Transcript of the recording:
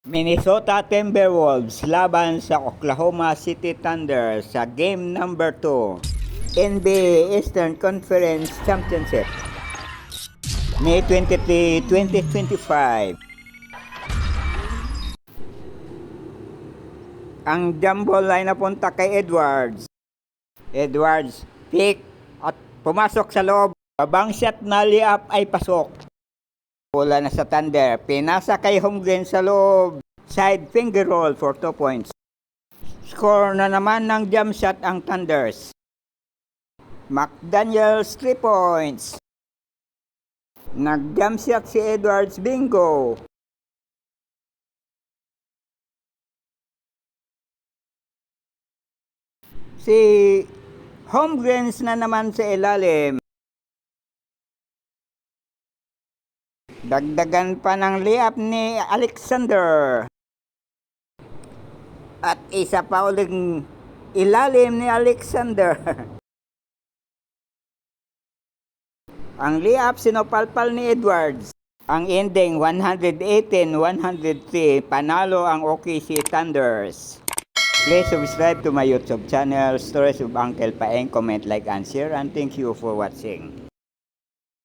Minnesota Timberwolves laban sa Oklahoma City Thunder sa game number 2 NBA Eastern Conference Championship May 23, 2025. Ang jumbo line napunta kay Edwards. Edwards pick at pumasok sa loob. Babang shot na layup ay pasok. Bola na sa Thunder, pinasa kay Holmgren sa loob. Side finger roll for 2 points. Score na naman ng jump shot ang Thunders. McDaniels 3 points. Nag-jump shot si Edwards, bingo. Si Holmgren na naman sa ilalim. Dagdagan pa ng layup ni Alexander. At isa pa uling ilalim ni Alexander. Ang layup sinopalpal ni Edwards. Ang ending 118-103, panalo ang OKC Thunders. Please subscribe to my YouTube channel, Stories of Uncle Paeng, comment, like, and share, and thank you for watching.